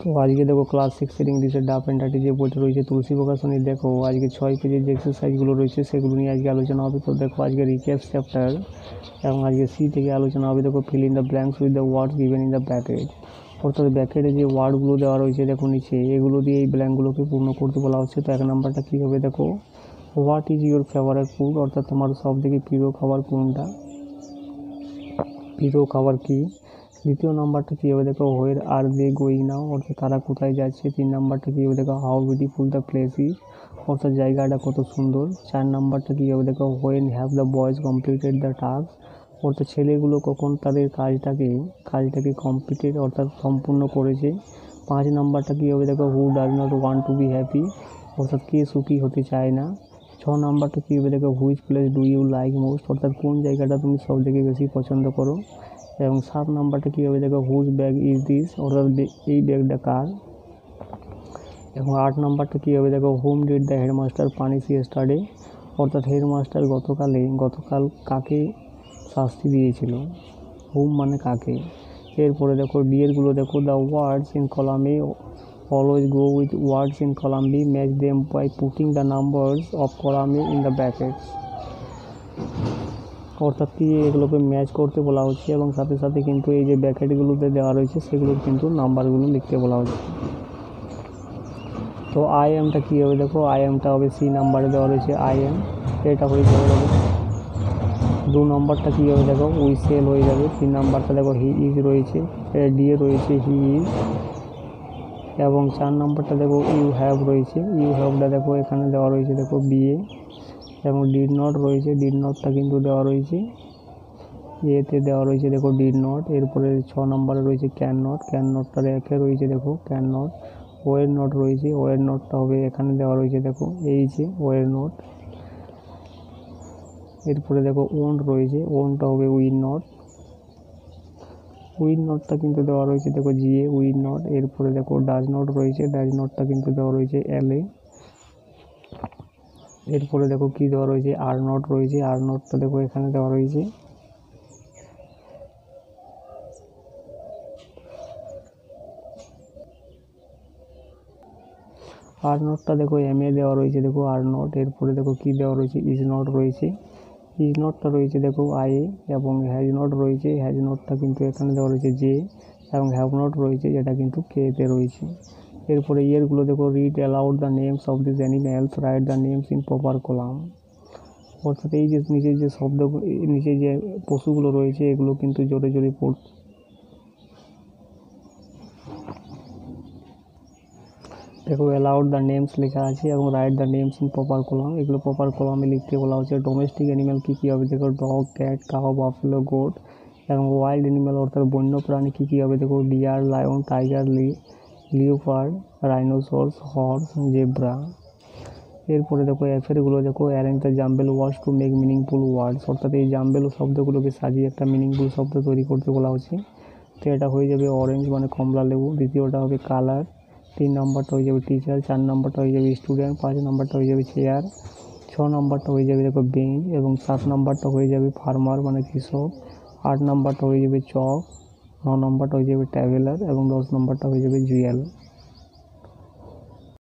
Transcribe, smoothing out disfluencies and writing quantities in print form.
তো আজকে দেখো ক্লাস 6 ইংলিশের ডাফ অ্যান্ড ডার্টি যে বইটা রয়েছে তুলসী প্রকাশনী, দেখো আজকে 6 পেজের যে এক্সারসাইজগুলো রয়েছে সেগুলো নিয়ে আজকে আলোচনা হবে। তো দেখো আজকে রিক্যাপ চ্যাপ্টার এবং আজকে সি থেকে আলোচনা হবে। দেখো fill in the blanks with the words given in the bracket, অর্থাৎ ব্র্যাকেটে যে ওয়ার্ডগুলো দেওয়া রয়েছে দেখো নিচে, এগুলো দিয়ে এই ব্ল্যাঙ্কগুলোকে পূর্ণ করতে বলা হচ্ছে। তো 1 নাম্বারটা কী হবে, দেখো what is your favourite food, অর্থাৎ তোমার সব থেকে প্রিয় খাবার কোনটা, প্রিয় খাবার কী। 2 নাম্বারটা কী হবে, দেখো হোয়ার আর দে গোয়িং নাও, অর্থাৎ তারা কোথায় যাচ্ছে। 3 নাম্বারটা কী হবে, দেখো how beautiful the place is, অর্থাৎ জায়গাটা কত সুন্দর। 4 নাম্বারটা কী হবে, দেখো when have the boys completed the task, অর্থাৎ ছেলেগুলো কখন তাদের কাজটাকে কমপ্লিটেড অর্থাৎ সম্পূর্ণ করেছে। 5 নাম্বারটা কী হবে, দেখো who does not want to be happy, অর্থাৎ কে সুখী হতে চায় না। 6 নাম্বারটা কী হবে, দেখো which place do you like most, অর্থাৎ কোন জায়গাটা তুমি সব থেকে বেশি পছন্দ করো। এবং 7 নাম্বারটা কী হবে, দেখো হুজ ব্যাগ ইজ দিস, অর্থাৎ এই ব্যাগটা কার। এবং 8 নাম্বারটা কী হবে, দেখো whom did the headmaster punish yesterday, অর্থাৎ হেডমাস্টার গতকাল কাকে শাস্তি দিয়েছিল, হোম মানে কাকে। এরপরে দেখো ডিএরগুলো দেখো the words in column A always go with words in column B, match them by putting the numbers of column A in the brackets, অর্থাৎ কি এগুলোকে ম্যাচ করতে বলা হচ্ছে এবং সাথে সাথে কিন্তু এই যে ব্র্যাকেটগুলোতে দেওয়া রয়েছে সেগুলোর কিন্তু নাম্বারগুলো লিখতে বলা হচ্ছে। তো আই এমটা কী হবে, দেখো আই এমটা হবে সি নাম্বারে দেওয়া রয়েছে আই এম, এটা হয়ে যাবে। দেখো 2 নম্বরটা কী হবে, দেখো উই সেল হয়ে যাবে। 3 নাম্বারটা দেখো হি ইজ রয়েছে, ডিএ রয়েছে হি ইজ। এবং 4 নাম্বারটা দেখো ইউ হ্যাভ রয়েছে, ইউ হ্যাভটা দেখো এখানে দেওয়া রয়েছে দেখো বিএ। এবং ডিড নট রয়েছে, ডিড নটটা কিন্তু দেওয়া রয়েছে এতে দেওয়া রয়েছে দেখো ডিড নট। এরপরে 6 নম্বরে রয়েছে ক্যান নটটা রেখে রয়েছে দেখো ক্যান নট। ওয়ের নট রয়েছে, ওয়ের নটটা হবে এখানে দেওয়া রয়েছে দেখো এই যে ওয়ের নট। এরপরে দেখো ওন্ট রয়েছে, ওনটা হবে উইল নটটা কিন্তু দেওয়া রয়েছে দেখো জিএ উইল নট। এরপরে দেখো ডাজ নট রয়েছে, ডাজ নটটা কিন্তু দেওয়া রয়েছে এলএ। এরপরে দেখো কি দেওয়া রয়েছে আর নট রয়েছে, আর নটটা দেখো এখানে দেওয়া রয়েছে। আর নটটা দেখো এম এ দেওয়া রয়েছে দেখো আর নট। এরপরে দেখো কি দেওয়া রয়েছে ইজ নট রয়েছে, ইজ নটটা রয়েছে দেখো আই এ। এবং হ্যাজ নট রয়েছে, হ্যাজ নটটা কিন্তু এখানে দেওয়া রয়েছে জে। এবং হ্যাভ নট রয়েছে যেটা কিন্তু কে-তে রয়েছে। এরপরে ইয়েরগুলো দেখো read aloud the names of this animals, write the names in proper column, অর্থাৎ এই যে নিচে যে শব্দ নিচে যে পশুগুলো রয়েছে এগুলো কিন্তু জোরে জোরে দেখো অ্যালাউড দ্য নেমস লেখা আছে এবং write the names in proper column, এগুলো প্রপার কলামে লিখতে বলা হচ্ছে। ডোমেস্টিক অ্যানিম্যাল কী কী হবে, দেখো dog, cat, cow, buffalo, goat. এবং ওয়াইল্ড অ্যানিম্যাল অর্থাৎ বন্য প্রাণী কী কী হবে, দেখো deer, lion, tiger, leopard, rhinoceros, horse, zebra. এরপরে দেখো এফেরগুলো দেখো arrange the jumbled words to make meaningful words, অর্থাৎ এই জাম্বেল শব্দগুলোকে সাজিয়ে একটা মিনিংফুল শব্দ তৈরি করতে বলা হচ্ছে। তো এটা হয়ে যাবে অরেঞ্জ মানে কমলা লেবু। দ্বিতীয়টা হবে কালার। 3 নম্বরটা হয়ে যাবে টিচার। 4 নম্বরটা হয়ে যাবে স্টুডেন্ট। 5 নম্বরটা হয়ে যাবে চেয়ার। 6 নম্বরটা হয়ে যাবে দেখো বেঞ্চ। এবং 7 নম্বরটা হয়ে যাবে ফার্মার মানে কৃষক। 8 নম্বরটা হয়ে যাবে চক। 9 নম্বরটা হয়ে যাবে ট্রাভেলার এবং 10 নম্বরটা হয়ে যাবে জুয়েল।